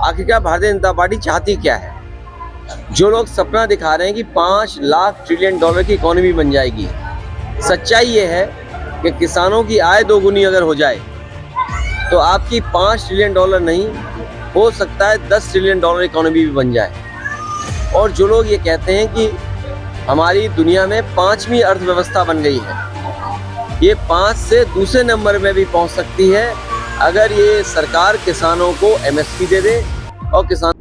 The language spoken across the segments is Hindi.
आखिरकार भारतीय जनता पार्टी चाहती क्या है? जो लोग सपना दिखा रहे हैं कि 5 लाख ट्रिलियन डॉलर की इकोनॉमी बन जाएगी, सच्चाई ये है कि किसानों की आय दोगुनी अगर हो जाए तो आपकी 5 ट्रिलियन डॉलर नहीं, हो सकता है 10 ट्रिलियन डॉलर इकोनॉमी भी बन जाए। और जो लोग ये कहते हैं कि हमारी दुनिया में 5वीं अर्थव्यवस्था बन गई है, ये 5 से दूसरे नंबर में भी पहुंच सकती है अगर ये सरकार किसानों को एमएसपी दे दे और किसान।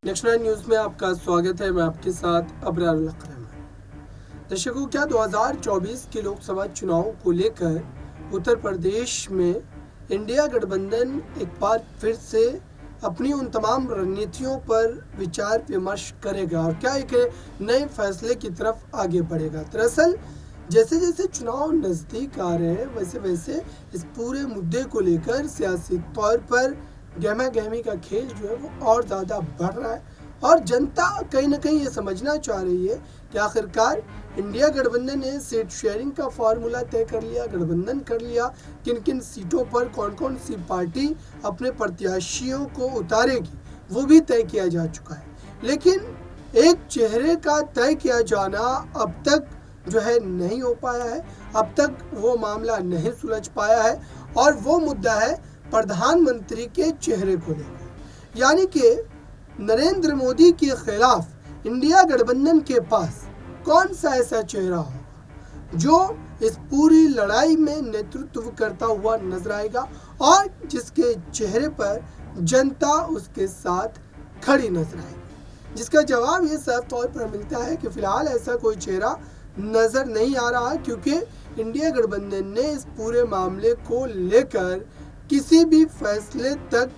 नेक्स्ट 9 न्यूज में आपका स्वागत है। मैं आपके साथ अबरार लखनऊ। दर्शकों, क्या 2024 के लोकसभा चुनाव को लेकर उत्तर प्रदेश में इंडिया गठबंधन एक बार फिर से अपनी उन तमाम रणनीतियों पर विचार विमर्श करेगा और क्या एक नए फैसले की तरफ आगे बढ़ेगा? दरअसल जैसे जैसे चुनाव नज़दीक आ रहे हैं वैसे वैसे इस पूरे मुद्दे को लेकर सियासी तौर पर गहमा गहमी का खेल जो है वो और ज़्यादा बढ़ रहा है और जनता कहीं ना कहीं ये समझना चाह रही है कि आखिरकार इंडिया गठबंधन ने सीट शेयरिंग का फॉर्मूला तय कर लिया, गठबंधन कर लिया, किन किन सीटों पर कौन कौन सी पार्टी अपने प्रत्याशियों को उतारेगी वो भी तय किया जा चुका है। लेकिन एक चेहरे का तय किया जाना अब तक जो है नहीं हो पाया है, अब तक वो मामला नहीं सुलझ पाया है और वो मुद्दा है प्रधानमंत्री के चेहरे को लेकर। यानी कि नरेंद्र मोदी के खिलाफ इंडिया गठबंधन के पास कौन सा ऐसा चेहरा होगा जो इस पूरी लड़ाई में नेतृत्व करता हुआ नजर आएगा और जिसके चेहरे पर जनता उसके साथ खड़ी नजर आएगी, जिसका जवाब ये साफ तौर पर मिलता है कि फिलहाल ऐसा कोई चेहरा नजर नहीं आ रहा है, क्योंकि इंडिया गठबंधन ने इस पूरे मामले को लेकर किसी भी फैसले तक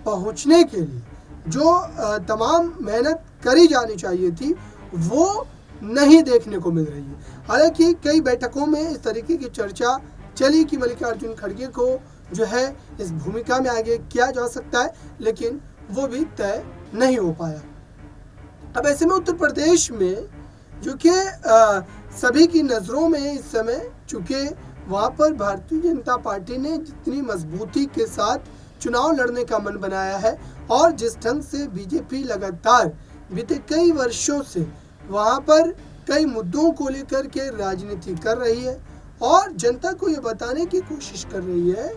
पहुंचने के लिए जो तमाम मेहनत करी जानी चाहिए थी वो नहीं देखने को मिल रही है। हालांकि कई बैठकों में इस तरीके की चर्चा चली कि मल्लिकार्जुन खड़गे को जो है इस भूमिका में आगे किया जा सकता है, लेकिन वो भी तय नहीं हो पाया। अब ऐसे में उत्तर प्रदेश में जो कि सभी की नज़रों में इस समय, चूँकि वहाँ पर भारतीय जनता पार्टी ने जितनी मजबूती के साथ चुनाव लड़ने का मन बनाया है और जिस ढंग से बीजेपी लगातार बीते कई वर्षों से वहाँ पर कई मुद्दों को लेकर के राजनीति कर रही है और जनता को ये बताने की कोशिश कर रही है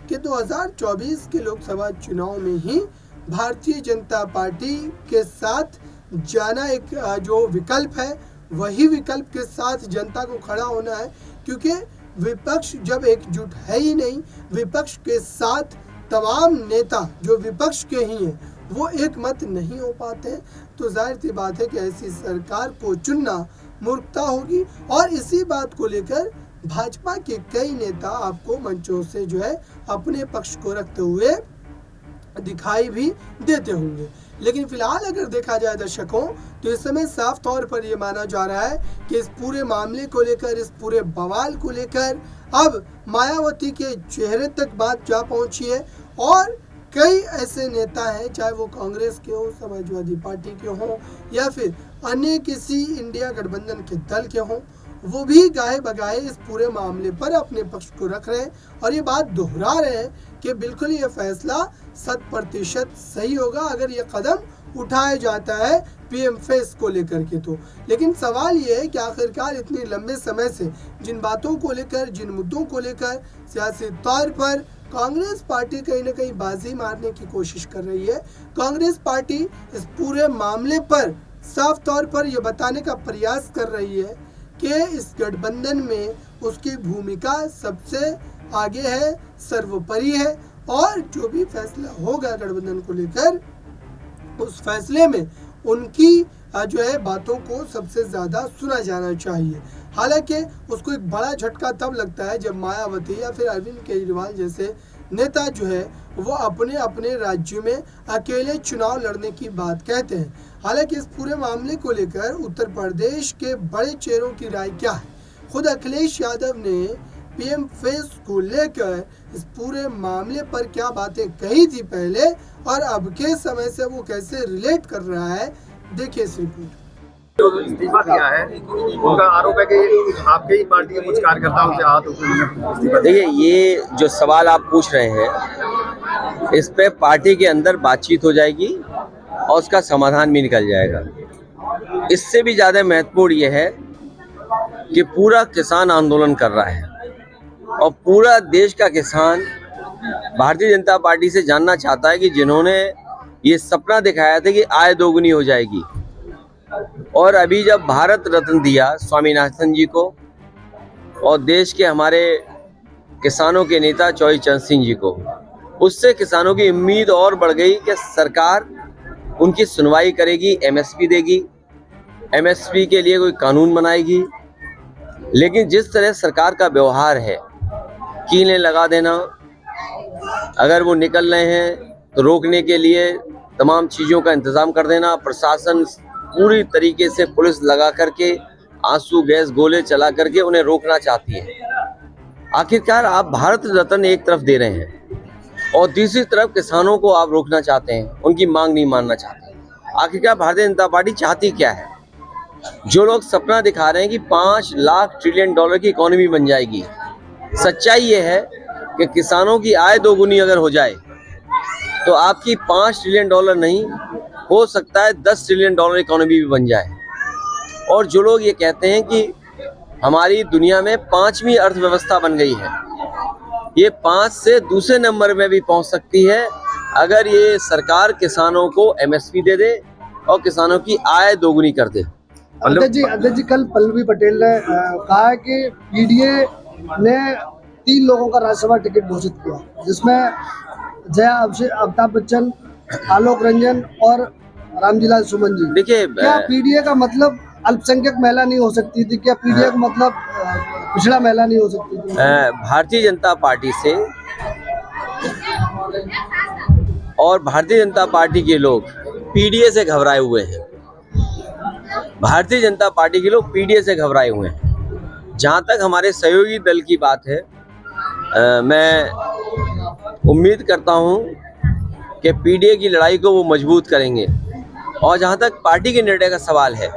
कि 2024 के लोकसभा चुनाव में ही भारतीय जनता पार्टी के साथ जाना एक जो विकल्प है वही विकल्प के साथ जनता को खड़ा होना है, क्योंकि विपक्ष जब एकजुट है ही नहीं, विपक्ष के साथ तमाम नेता जो विपक्ष के ही हैं वो एक मत नहीं हो पाते, तो जाहिर सी बात है कि ऐसी सरकार को चुनना मूर्खता होगी। और इसी बात को लेकर भाजपा के कई नेता आपको मंचों से जो है अपने पक्ष को रखते हुए दिखाई भी देते होंगे। लेकिन फिलहाल अगर देखा जाए दर्शकों, तो इस समय साफ तौर पर यह माना जा रहा है कि इस पूरे मामले को लेकर, इस पूरे बवाल को लेकर अब मायावती के चेहरे तक बात जा पहुंची है और कई ऐसे नेता हैं, चाहे वो कांग्रेस के हो, समाजवादी पार्टी के हों या फिर अन्य किसी इंडिया गठबंधन के दल के हों, वो भी गाहे बगाहे इस पूरे मामले पर अपने पक्ष को रख रहे हैं और ये बात दोहरा रहे हैं कि बिल्कुल ये फैसला 100% सही होगा अगर ये कदम उठाया जाता है पीएम फेस को लेकर के। तो लेकिन सवाल ये है कि आखिरकार इतने लंबे समय से जिन बातों को लेकर, जिन मुद्दों को लेकर सियासी तौर पर कांग्रेस पार्टी कहीं ना कहीं बाजी मारने की कोशिश कर रही है, कांग्रेस पार्टी इस पूरे मामले पर साफ तौर पर यह बताने का प्रयास कर रही है कि इस गठबंधन में उसकी भूमिका सबसे आगे है, सर्वोपरि है और जो भी फैसला होगा गठबंधन को लेकर उस फैसले में उनकी जो है बातों को सबसे ज़्यादा सुना जाना चाहिए। हालांकि उसको एक बड़ा झटका तब लगता है जब मायावती या फिर अरविंद केजरीवाल जैसे नेता जो है वो अपने अपने राज्य में अकेले चुनाव लड़ने की बात कहते हैं। हालांकि इस पूरे मामले को लेकर उत्तर प्रदेश के बड़े चेहरों की राय क्या है? खुद अखिलेश यादव ने पीएम फेस को लेकर इस पूरे मामले पर क्या बातें कही थी पहले और अब के समय से वो कैसे रिलेट कर रहा है, देखिए इस रिपोर्ट। जो इस्तीफा दिया है उनका आरोप है कि आपके ही पार्टी के कुछ कार्यकर्ताओं से हाथ उठे। देखिए, ये जो सवाल आप पूछ रहे हैं इस पे पार्टी के अंदर बातचीत हो जाएगी और उसका समाधान भी निकल जाएगा। इससे भी ज़्यादा महत्वपूर्ण यह है कि पूरा किसान आंदोलन कर रहा है और पूरा देश का किसान भारतीय जनता पार्टी से जानना चाहता है कि जिन्होंने ये सपना दिखाया था कि आय दोगुनी हो जाएगी और अभी जब भारत रत्न दिया स्वामीनाथन जी को और देश के हमारे किसानों के नेता चौधरी चरण सिंह जी को, उससे किसानों की उम्मीद और बढ़ गई कि सरकार उनकी सुनवाई करेगी, एमएसपी देगी, एमएसपी के लिए कोई कानून बनाएगी। लेकिन जिस तरह सरकार का व्यवहार है, कीलें लगा देना, अगर वो निकल रहे हैं तो रोकने के लिए तमाम चीज़ों का इंतज़ाम कर देना, प्रशासन पूरी तरीके से पुलिस लगा करके आंसू गैस गोले चला करके उन्हें रोकना चाहती है। आखिरकार आप भारत रत्न एक तरफ दे रहे हैं और दूसरी तरफ किसानों को आप रोकना चाहते हैं, उनकी मांग नहीं मानना चाहते। आखिरकार भारतीय जनता पार्टी चाहती क्या है? जो लोग सपना दिखा रहे हैं कि 5 लाख ट्रिलियन डॉलर की इकोनॉमी बन जाएगी, सच्चाई ये है कि किसानों की आय दोगुनी अगर हो जाए तो आपकी 5 ट्रिलियन डॉलर नहीं, हो सकता है 10 ट्रिलियन डॉलर इकोनॉमी भी बन जाए। और जो लोग ये कहते हैं कि हमारी दुनिया में 5वीं अर्थव्यवस्था बन गई है, ये 5 से दूसरे नंबर में भी पहुंच सकती है अगर ये सरकार किसानों को एमएसपी दे दे और किसानों की आय दोगुनी कर दे। अध्यक्ष जी कल पल्लवी पटेल ने कहा है कि पीडीए ने 3 लोगों का राज्यसभा टिकट घोषित किया, जिसमें जया अमिताभ बच्चन, आलोक रंजन और रामजीलाल सुमन जी। देखिए, क्या पीडीए का मतलब अल्पसंख्यक महिला नहीं हो सकती थी? क्या पीडीए का मतलब पिछड़ा महिला नहीं हो सकती थी? भारतीय जनता पार्टी से और भारतीय जनता पार्टी के लोग पीडीए से घबराए हुए हैं। भारतीय जनता पार्टी के लोग पीडीए से घबराए हुए हैं। जहाँ तक हमारे सहयोगी दल की बात है, मैं उम्मीद करता हूँ कि पीडीए की लड़ाई को वो मजबूत करेंगे। और जहाँ तक पार्टी के निर्णय का सवाल है,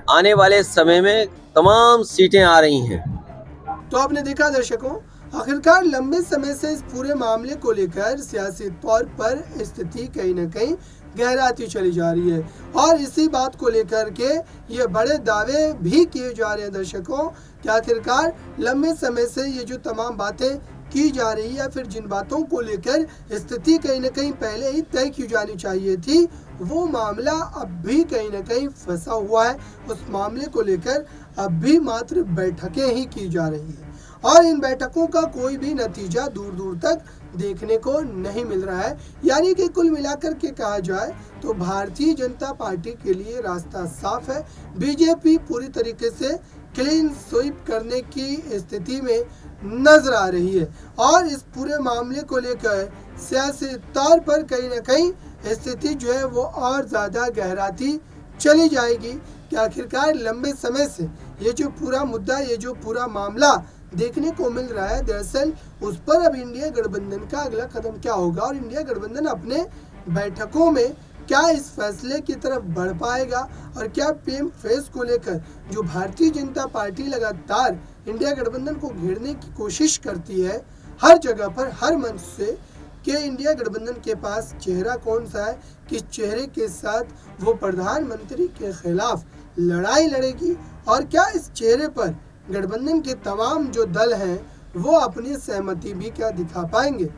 आने वाले समय में तमाम सीटें आ रही हैं। तो आपने देखा दर्शकों, आखिरकार लंबे समय से इस पूरे मामले को लेकर सियासी तौर पर स्थिति कहीं न कहीं गहराती चली जा रही है और इसी बात को लेकर के ये बड़े दावे भी किए जा रहे हैं दर्शकों कि आखिरकार लंबे समय से ये जो तमाम बातें की जा रही है, फिर जिन बातों को लेकर स्थिति कहीं न कहीं पहले ही तय की जानी चाहिए थी, वो मामला अब भी कहीं न कहीं फंसा हुआ है। उस मामले को लेकर अब भी मात्र बैठकें ही की जा रही है और इन बैठकों का कोई भी नतीजा दूर दूर तक देखने को नहीं मिल रहा है। यानी कि कुल मिलाकर के कहा जाए तो भारतीय जनता पार्टी के लिए रास्ता साफ है। बीजेपी पूरी तरीके से क्लीन स्वीप करने की स्थिति में नजर आ रही है और इस पूरे मामले को लेकर सियासी तौर पर कहीं ना कहीं स्थिति जो है वो और ज़्यादा गहराती चली जाएगी कि आखिरकार लंबे समय से ये जो पूरा मुद्दा, ये जो पूरा मामला देखने को मिल रहा है, दरअसल उस पर अब इंडिया गठबंधन का अगला कदम क्या होगा और इंडिया गठबंधन अपने बैठकों में क्या इस फैसले की तरफ बढ़ पाएगा और क्या पीएम फेस को लेकर जो भारतीय जनता पार्टी लगातार इंडिया गठबंधन को घेरने की कोशिश करती है हर जगह पर, हर मंच से, कि इंडिया गठबंधन के पास चेहरा कौन सा है, किस चेहरे के साथ वो प्रधानमंत्री के खिलाफ लड़ाई लड़ेगी और क्या इस चेहरे पर गठबंधन के तमाम जो दल हैं वो अपनी सहमति भी क्या दिखा पाएंगे,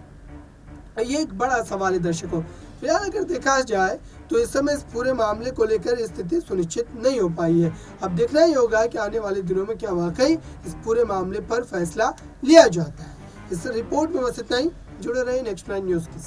ये एक बड़ा सवाल है दर्शकों। फिलहाल अगर देखा जाए तो इस समय इस पूरे मामले को लेकर स्थिति सुनिश्चित नहीं हो पाई है। अब देखना ही होगा कि आने वाले दिनों में क्या वाकई इस पूरे मामले पर फैसला लिया जाता है। इस रिपोर्ट में बस इतना ही। जुड़े रहे नेक्स्ट 9 न्यूज़ के साथ।